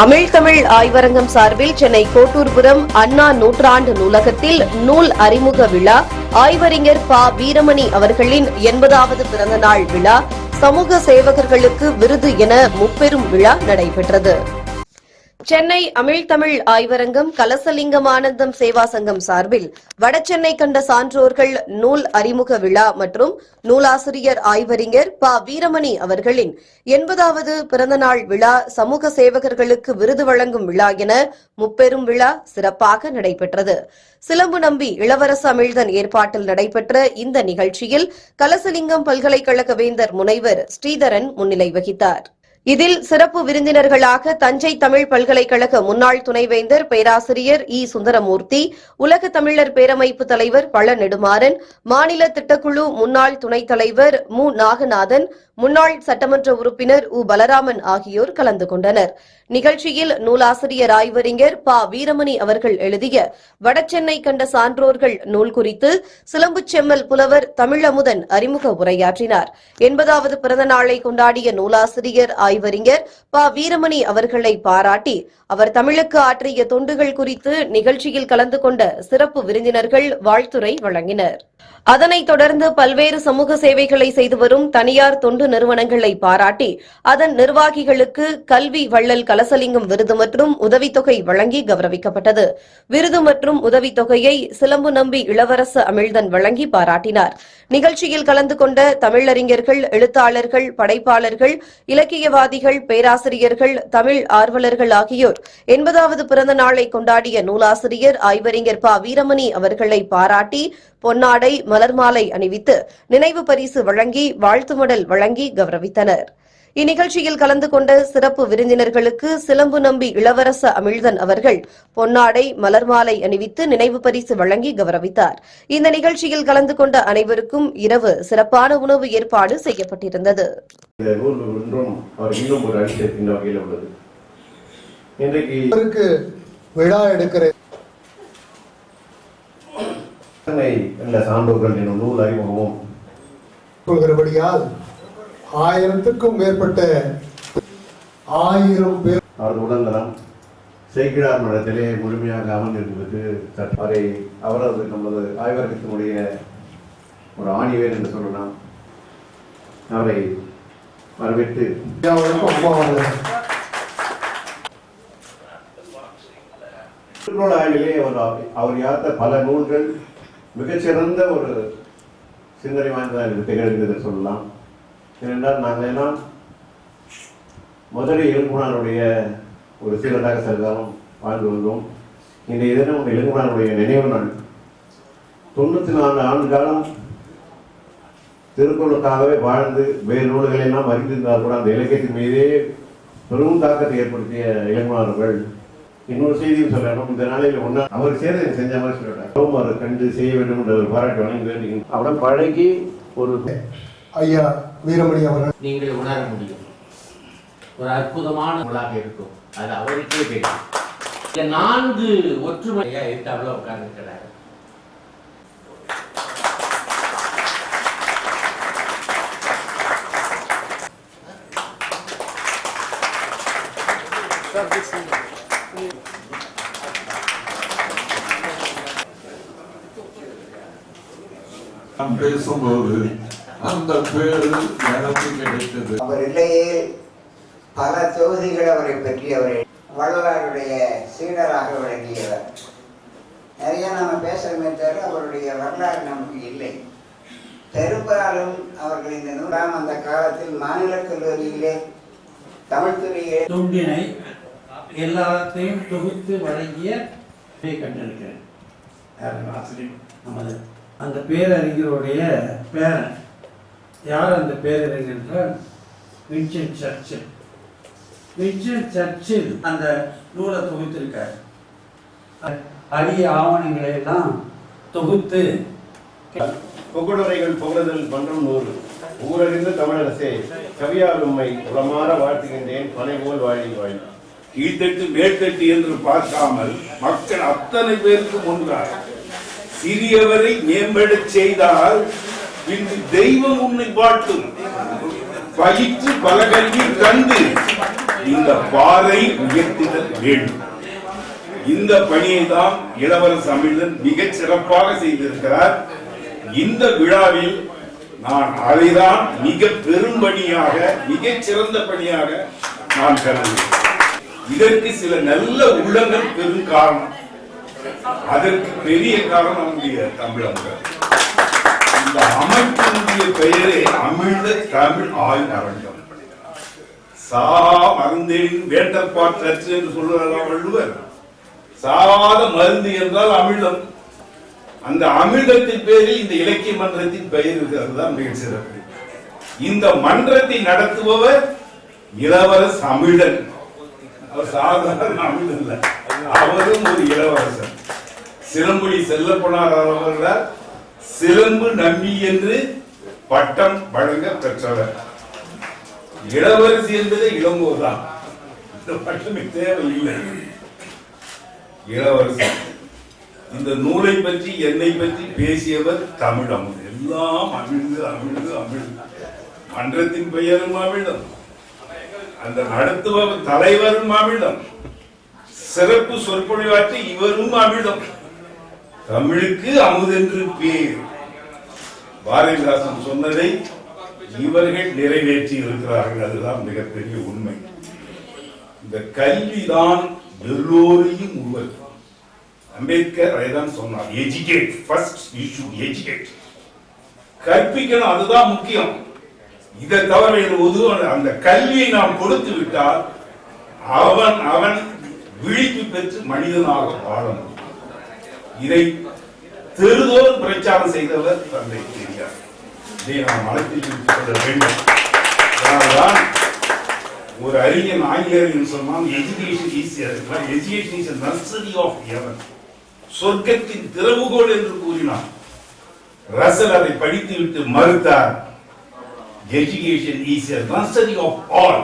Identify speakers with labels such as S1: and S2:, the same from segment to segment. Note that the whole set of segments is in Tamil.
S1: அமிழ்தமிழ் ஆய்வரங்கம் சார்பில் சென்னை கோட்டூர்புரம் அண்ணா நூற்றாண்டு நூலகத்தில் நூல் அறிமுக விழா, ஆய்வறிஞர் ப. வீரமணி அவர்களின் 80வது பிறந்தநாள் விழா, சமூக சேவகர்களுக்கு விருது என முப்பெரும் விழா நடைபெற்றது. சென்னை அமிழ்தமிழ் ஆய்வரங்கம் கலசலிங்கமானந்தம் சேவா சங்கம் சார்பில் வடசென்னை கண்ட சான்றோர்கள் நூல் அறிமுக விழா மற்றும் நூலாசிரியர் ஆய்வறிஞர் ப. வீரமணி அவர்களின் 80வது பிறந்தநாள் விழா, சமூக சேவகர்களுக்கு விருது வழங்கும் விழா என முப்பெரும் விழா சிறப்பாக நடைபெற்றது. சிலம்பு நம்பி இளவரசு அமிழ்தன் ஏற்பாட்டில் நடைபெற்ற இந்த நிகழ்ச்சியில் கலசலிங்கம் பல்கலைக்கழக வேந்தர் முனைவர் ஸ்ரீதரன் முன்னிலை வகித்தார். இதில் சிறப்பு விருந்தினர்களாக தஞ்சை தமிழ் பல்கலைக்கழக முன்னாள் துணைவேந்தர் பேராசிரியர் இ. சுந்தரமூர்த்தி, உலக தமிழர் பேரமைப்பு தலைவர் பழ நெடுமாறன், மாநில திட்டக்குழு முன்னாள் துணைத் தலைவர் மு. நாகநாதன், முன்னாள் சட்டமன்ற உறுப்பினர் உ. பலராமன் ஆகியோர் கலந்து கொண்டனர். நிகழ்ச்சியில் நூலாசிரியர் ஆய்வறிஞர் ப. வீரமணி அவர்கள் எழுதிய வடசென்னை கண்ட சான்றோர்கள் நூல் குறித்து சிலம்புச் செம்மல் புலவர் தமிழமுதன் அறிமுக உரையாற்றினார். 80வது பிறந்த நாளை கொண்டாடிய நூலாசிரியர் ஆய்வறிஞர் ப. வீரமணி அவர்களை பாராட்டி அவர் தமிழுக்கு ஆற்றிய தொண்டுகள் குறித்து நிகழ்ச்சியில் கலந்து கொண்ட சிறப்பு விருந்தினர்கள் வாழ்த்துரை வழங்கினர். அதனைத் தொடர்ந்து பல்வேறு சமூக சேவைகளை செய்து வரும் தனியார் தொண்டு நிறுவனங்களை பாராட்டி அதன் நிர்வாகிகளுக்கு கல்வி வள்ளல் கலசலிங்கம் விருது மற்றும் உதவித்தொகை வழங்கி கௌரவிக்கப்பட்டது. விருது மற்றும் உதவித்தொகையை சிலம்பு நம்பி இளவரசு அமிழ்தன் வழங்கி பாராட்டினார். நிகழ்ச்சியில் கலந்து கொண்ட தமிழறிஞர்கள், எழுத்தாளர்கள், படைப்பாளர்கள், இலக்கியவாதிகள், பேராசிரியர்கள், தமிழ் ஆர்வலர்கள் ஆகியோர் 80வது பிறந்த நாளை கொண்டாடிய நூலாசிரியர் ஆய்வறிஞர் ப. வீரமணி அவர்களை பாராட்டி பொன்னாடை, மலர்மாலை அணிவித்து நினைவு பரிசு வழங்கி வாழ்த்து மடல் வழங்கி கௌரவித்தனர். இந்நிகழ்ச்சியில் கலந்து கொண்ட சிறப்பு விருந்தினர்களுக்கு சிலம்பு நம்பி இளவரசு அமிழ்தன் அவர்கள் பொன்னாடை, மலர்மாலை அணிவித்து நினைவு பரிசு வழங்கி கௌரவித்தார். இந்த நிகழ்ச்சியில் கலந்து கொண்ட அனைவருக்கும் இரவு சிறப்பான உணவு ஏற்பாடு செய்யப்பட்டிருந்தது.
S2: சான்றோர்கள் என்னும் நூல் அறிமுகமும்
S3: கொள்கிறபடியால் 1000க்கும் மேற்பட்ட 1000 பேர்
S2: அவரது உடல்நலம் சேக்கிழார் மடத்திலே முழுமையாக அமர்ந்திருப்பது அவரை அவரது நமது ஆய்வகத்தினுடைய ஒரு ஆணிவேர் என்று சொல்லலாம். அவரை வரவேற்று ஆய்விலே அவர் யாத்த பல நூல்கள் மிகச்சிறந்த ஒரு சிந்தனை வாய்ந்ததாக திகழ்கிறது சொல்லலாம். ஏனென்றால் நாங்கள் எல்லாம் முதலில் இளங்குமரனுடைய ஒரு சீரதாக செல்லும் வாழ்ந்து வந்தோம். இன்றைய தினம் இளங்குமரனுடைய நினைவு நாள். 94 ஆண்டு காலம் திருக்குறளுக்காகவே வாழ்ந்து வேறு நூல்களை எல்லாம் அறிந்திருந்தால் கூட அந்த இலக்கியத்தின் மீதே பெரும் தாக்கத்தை ஏற்படுத்திய இளங்குமரர்கள் இன்னொரு செய்தியும் சொல்லணும். இந்த நாளையில் ஒன்றா அவர் சேர்ந்து செஞ்ச மாதிரி சொல்லிட்டார். அவர் கண்டு செய்ய வேண்டும் என்ற ஒரு பாராட்டு வழங்கி வேண்டி அவருடன் பழகி ஒரு
S3: ஐயா வீரமணி அவர்கள்
S4: நீங்கள் உணர முடியும். ஒரு அற்புதமான நூலாக இருக்கும். அது அவருக்கே தெரியும். 4 ஒற்றுமையா இருக்கு. அவ்வளவு உட்கார்ந்துக்கிறார்.
S5: பேசும்போது அந்த பேரு எனக்கு கிடைத்தது.
S6: அவர் இல்லையே பல தொகுதிகள் அவரை பற்றி அவரை வள்ளலாருடைய சீடராக விளங்கியவர். நிறைய நாம பேசுறமே தவிர அவருடைய வரலாறு நமக்கு இல்லை. பெரும்பாலும் அவர்கள் இந்த நூறாம் அந்த காலத்தில் மாநில கல்லூரியிலே தமிழ்துறையிலே
S7: தொண்டினை எல்லாத்தையும் தொகுத்து வழங்கிய கண்டிருக்கிறேன். நமது அந்த பேரறிஞருடைய பேரன் யார்? அந்த பேரறிஞர் வின்ஸ்டன் சர்ச்சில். வின்ஸ்டன் சர்ச்சில் அந்த நூலை தொகுத்திருக்கார். அரிய ஆவணங்களை எல்லாம் தொகுத்து
S2: புகழுரைகள் புகழுதல் மன்றம் நூறு ஊரறிந்த தமிழரசே கவியால் உம்மை உளமாற வாழ்த்துகின்றேன். பனை போல் வாழி வாழி.
S5: கீழ்த்தட்டு மேற்தட்டு என்று பார்க்காமல் மக்கள் அத்தனை பேருக்கும் ஒன்றாக சிறியவரை மேம்படச் செய்தால் பின்பு தெய்வம் உன்னை பாட்டும். பயிற்று பல கல்வி கண்டு இந்த பாறை உயர்த்துதல் வேண்டும். இந்த பணியை தான் இளவரசர் அமிழ்தன் மிகச் சிறப்பாக செய்திருக்கிறார். இந்த விழாவில் நான் அதைதான் மிக பெரும் பணியாக, மிகச் சிறந்த பணியாக நான் கருதுகிறேன். இதற்கு சில நல்ல உள்ளங்கள் பெரும் காரணம். அதற்கு பெரிய காரணம் நம்முடைய தமிழர்கள். இந்த அமைப்பினுடைய பெயரே அமிழ்த தமிழ் ஆய்வு அரங்கம். சா மருந்தின் வேண்டற்பாற்று என்று சொல்லுகிறார் வள்ளுவர். சாவாத மருந்து என்றால் அமிழ்தம். அந்த அமிழ்தத்தின் பேரில் இந்த இலக்கிய மன்றத்தின் பெயர் இருக்கிறது தான் மிக சிறப்பு. இந்த மன்றத்தை நடத்துபவர் இளவரசர் அமிழ்தன். அவர் சாதாரண அமிழ்தன் இல்ல, அவரும் ஒரு இளவரசர். சிலம்புலி செல்லப்பனார் அவர்களால் சிலம்பு நம்பி என்று பட்டம் வழங்க பெற்றவர். இளவரசி என்பதே இளங்கோதான். இந்த பட்டமே தேவையில்லை. இளவரசர் இந்த நூலை பற்றி, என்னை பற்றி பேசியவர் தமிழ் அமுது. எல்லாம் அமிழ்ந்து அமிழ்ந்து அமிழ்ந்து. மன்றத்தின் பெயரும் அமிழ்தம், அந்த நடத்துபவர் தலைவரும் அமிழ்தம், சிறப்பு சொற்பொழிவாற்றி இவரும் அமிழ்தம். தமிழுக்கு அமுதென்று பேர். பாரதிதாசன் சொன்னதை இவர்கள் நிறைவேற்றி இருக்கிறார்கள். அதுதான் மிகப்பெரிய உண்மை. இந்த கல்விதான் எல்லோரையும் உருவாக்கும். அம்பேத்கர் அதைதான் சொன்னார். Educate first, you should educate. கற்பிக்கணும், அதுதான் முக்கியம். இதை தவிர அந்த கல்வியை நாம் கொடுத்து விட்டால் அவன் அவன் விழிப்பு பெற்று மனிதனாக வாழ முடியும். இதை தெருதோறும் பிரச்சாரம் செய்தவர் தந்தை பெரியார். இதை நாம் மனத்தில் வைத்துக் கொள்ள வேண்டும். அதனால்தான் ஒரு அறிஞன் ஆங்கிலேயர் சொன்னால் education is a nursery of heaven. சொர்க்கத்தின் திறவுகோல் என்று கூறினார். ரசல் அதை படித்துவிட்டு மறுத்தார். Education is a nursery of all.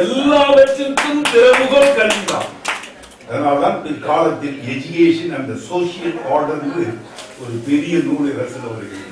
S5: எல்லாவற்றிற்கும் திறவுகோல் கல்விதான். அதனால்தான் பிற்காலத்தில் எஜுகேஷன் அண்ட் சோசியல் ஆர்டர் ஒரு பெரிய நூலை ரசல் அவர்கள்